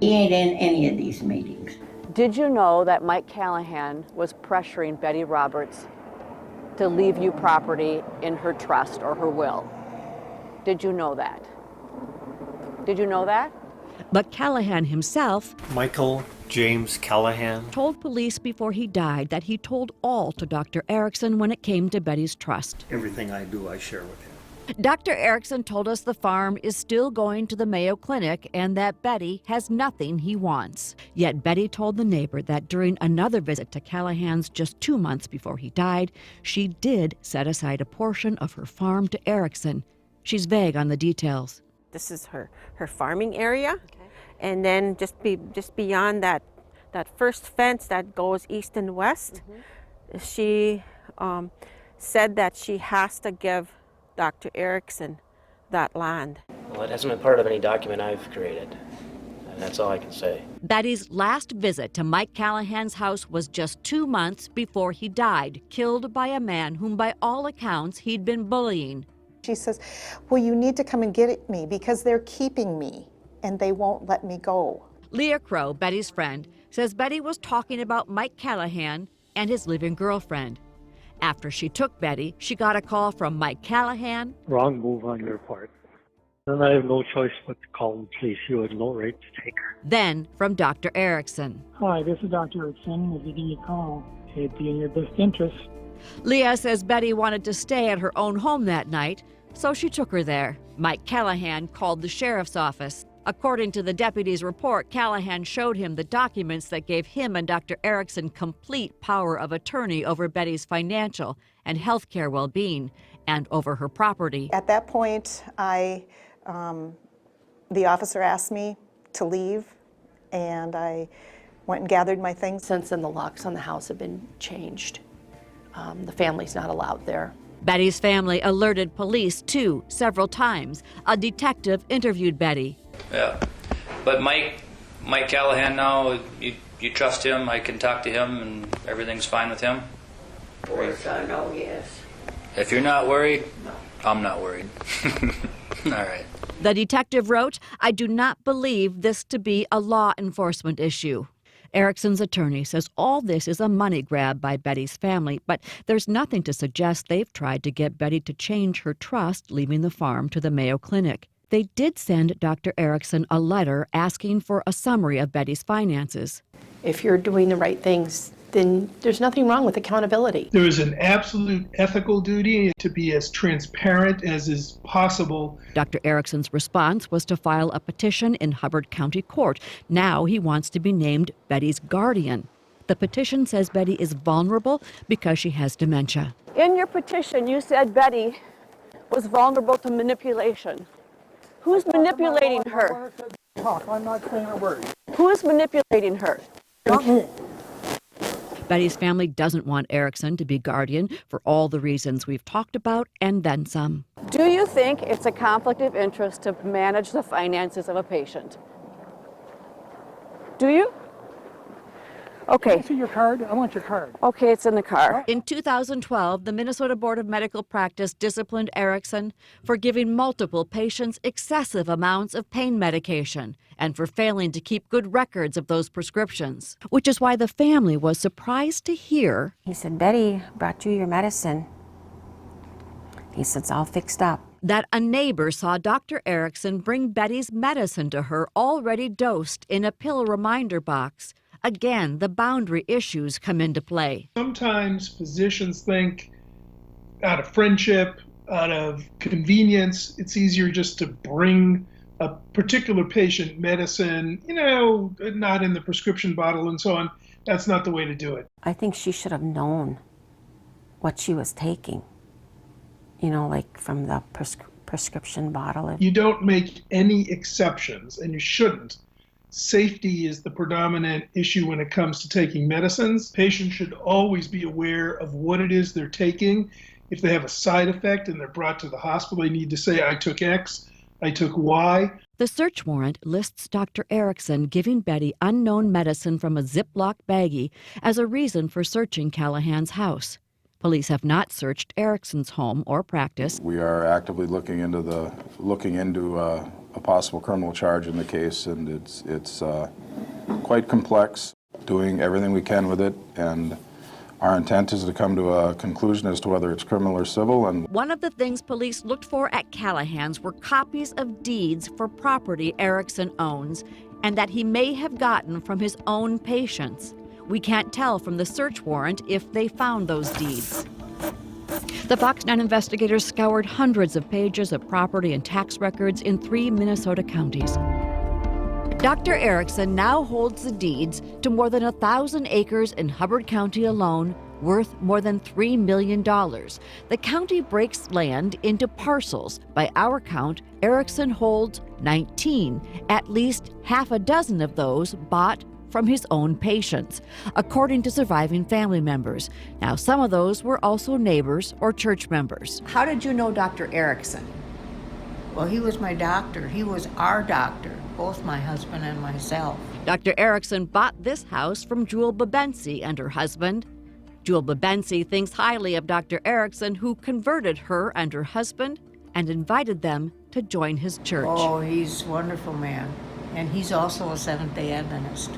He ain't in any of these meetings. Did you know that Mike Callahan was pressuring Betty Roberts to leave you property in her trust or her will? Did you know that? Did you know that? But Callahan himself, Michael James Callahan, told police before he died that he told all to Dr. Erickson when it came to Betty's trust. everything I do, I share with him. Dr. Erickson told us the farm is still going to the Mayo Clinic and that Betty has nothing he wants. Yet Betty told the neighbor that during another visit to Callahan's just 2 months before he died, she did set aside a portion of her farm to Erickson. She's vague on the details. This is her farming area, and then just beyond that first fence that goes east and west, she said that she has to give Dr. Erickson that land. Well, it hasn't been part of any document I've created, and that's all I can say. Betty's last visit to Mike Callahan's house was just 2 months before he died, killed by a man whom by all accounts he'd been bullying. She says, well, you need to come and get me because they're keeping me and they won't let me go. Leah Crow, Betty's friend, says Betty was talking about Mike Callahan and his living girlfriend. After she took Betty, she got a call from Mike Callahan. Wrong move on your part. And I have no choice but to call the police. You had no right to take her. Then from Dr. Erickson. Hi, this is Dr. Erickson. If you give me a call, it'd be in your best interest. Leah says Betty wanted to stay at her own home that night, so she took her there. Mike Callahan called the sheriff's office. According to the deputy's report, Callahan showed him the documents that gave him and Dr. Erickson complete power of attorney over Betty's financial and health care well-being and over her property. At that point, the officer asked me to leave, and I went and gathered my things. Since then, the locks on the house have been changed. The family's not allowed there. Betty's family alerted police, too, several times. A detective interviewed Betty. Yeah, but Mike Callahan now, you trust him, I can talk to him and everything's fine with him? Of course I know, yes. If you're not worried, no. I'm not worried. All right. The detective wrote, I do not believe this to be a law enforcement issue. Erickson's attorney says all this is a money grab by Betty's family, but there's nothing to suggest they've tried to get Betty to change her trust leaving the farm to the Mayo Clinic. They did send Dr. Erickson a letter asking for a summary of Betty's finances. If you're doing the right things, then there's nothing wrong with accountability. There is an absolute ethical duty to be as transparent as is possible. Dr. Erickson's response was to file a petition in Hubbard County Court. Now he wants to be named Betty's guardian. The petition says Betty is vulnerable because she has dementia. In your petition, you said Betty was vulnerable to manipulation. Who's manipulating her? I'm not saying a word. Who's manipulating her? Not me. Betty's family doesn't want Erickson to be guardian for all the reasons we've talked about and then some. Do you think it's a conflict of interest to manage the finances of a patient? Do you? Okay. Can I see your card? I want your card. Okay, it's in the car. In 2012, the Minnesota Board of Medical Practice disciplined Erickson for giving multiple patients excessive amounts of pain medication and for failing to keep good records of those prescriptions, which is why the family was surprised to hear. He said, Betty brought you your medicine. He said, it's all fixed up. That a neighbor saw Dr. Erickson bring Betty's medicine to her already dosed in a pill reminder box. Again, the boundary issues come into play. Sometimes physicians think out of friendship, out of convenience, it's easier just to bring a particular patient medicine, not in the prescription bottle and so on. That's not the way to do it. I think she should have known what she was taking, like from the prescription bottle. You don't make any exceptions, and you shouldn't. Safety is the predominant issue when it comes to taking medicines. Patients should always be aware of what it is they're taking. If they have a side effect and they're brought to the hospital, they need to say, I took X, I took Y. The search warrant lists Dr. Erickson giving Betty unknown medicine from a Ziploc baggie as a reason for searching Callahan's house. Police have not searched Erickson's home or practice. We are actively looking into a a possible criminal charge in the case, and it's quite complex. Doing everything we can with it, and our intent is to come to a conclusion as to whether it's criminal or civil. And one of the things police looked for at Callahan's were copies of deeds for property Erickson owns and that he may have gotten from his own patients. We can't tell from the search warrant if they found those deeds. The Fox 9 investigators scoured hundreds of pages of property and tax records in 3 Minnesota counties. Dr. Erickson now holds the deeds to more than 1,000 acres in Hubbard County alone, worth more than $3 million. The county breaks land into parcels. By our count, Erickson holds 19, at least half a dozen of those bought from his own patients, according to surviving family members. Now, some of those were also neighbors or church members. How did you know Dr. Erickson? Well, he was my doctor. He was our doctor, both my husband and myself. Dr. Erickson bought this house from Jewel Babensi and her husband. Jewel Babensi thinks highly of Dr. Erickson, who converted her and her husband and invited them to join his church. Oh, he's a wonderful man. And he's also a Seventh-day Adventist.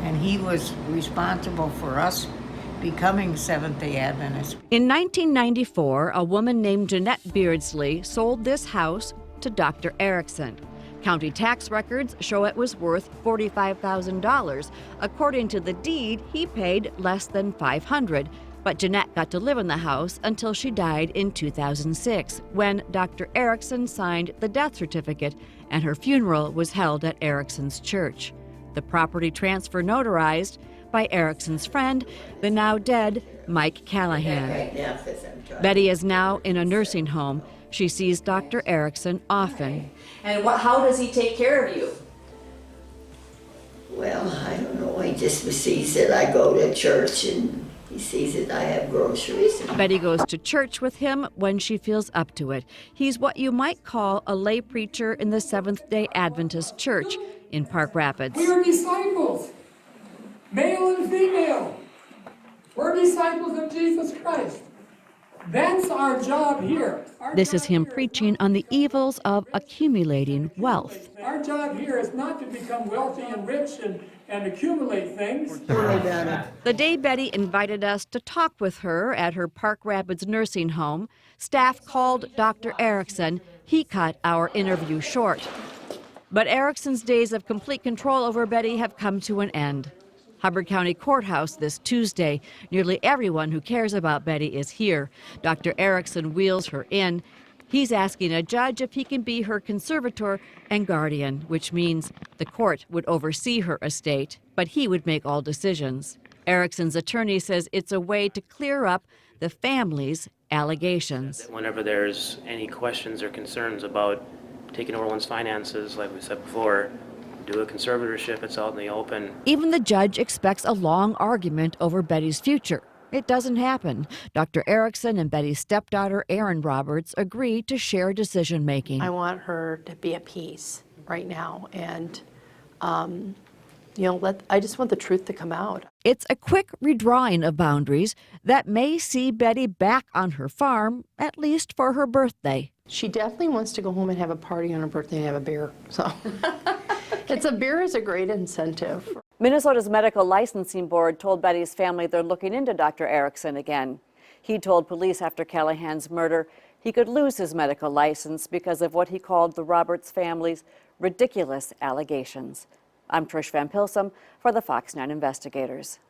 And he was responsible for us becoming Seventh-day Adventists. In 1994, a woman named Jeanette Beardsley sold this house to Dr. Erickson. County tax records show it was worth $45,000. According to the deed, he paid less than $500. But Jeanette got to live in the house until she died in 2006, when Dr. Erickson signed the death certificate and her funeral was held at Erickson's church. The property transfer notarized by Erickson's friend, the now dead Mike Callahan. Betty is now in a nursing home. She sees Dr. Erickson often. And how does he take care of you? Well, I don't know. He just sees that I go to church and he sees that I have groceries. Betty goes to church with him when she feels up to it. He's what you might call a lay preacher in the Seventh-day Adventist Church in Park Rapids. We are disciples, male and female. We're disciples of Jesus Christ. That's our job here. This is him preaching on the evils of accumulating wealth. Our job here is not to become wealthy and rich and accumulate things. The day Betty invited us to talk with her at her Park Rapids nursing home, staff called Dr. Erickson. He cut our interview short. But Erickson's days of complete control over Betty have come to an end. Hubbard County Courthouse this Tuesday. Nearly everyone who cares about Betty is here. Dr. Erickson wheels her in. He's asking a judge if he can be her conservator and guardian, which means the court would oversee her estate, but he would make all decisions. Erickson's attorney says it's a way to clear up the family's allegations. Whenever there's any questions or concerns about taking over one's finances, like we said before, do a conservatorship, it's out in the open. Even the judge expects a long argument over Betty's future. It doesn't happen. Dr. Erickson and Betty's stepdaughter, Erin Roberts, agree to share decision-making. I want her to be at peace right now, and I just want the truth to come out. It's a quick redrawing of boundaries that may see Betty back on her farm, at least for her birthday. She definitely wants to go home and have a party on her birthday and have a beer, so. Beer is a great incentive. Minnesota's Medical Licensing Board told Betty's family they're looking into Dr. Erickson again. He told police after Callahan's murder he could lose his medical license because of what he called the Roberts family's ridiculous allegations. I'm Trish Van Pilsum for the Fox 9 Investigators.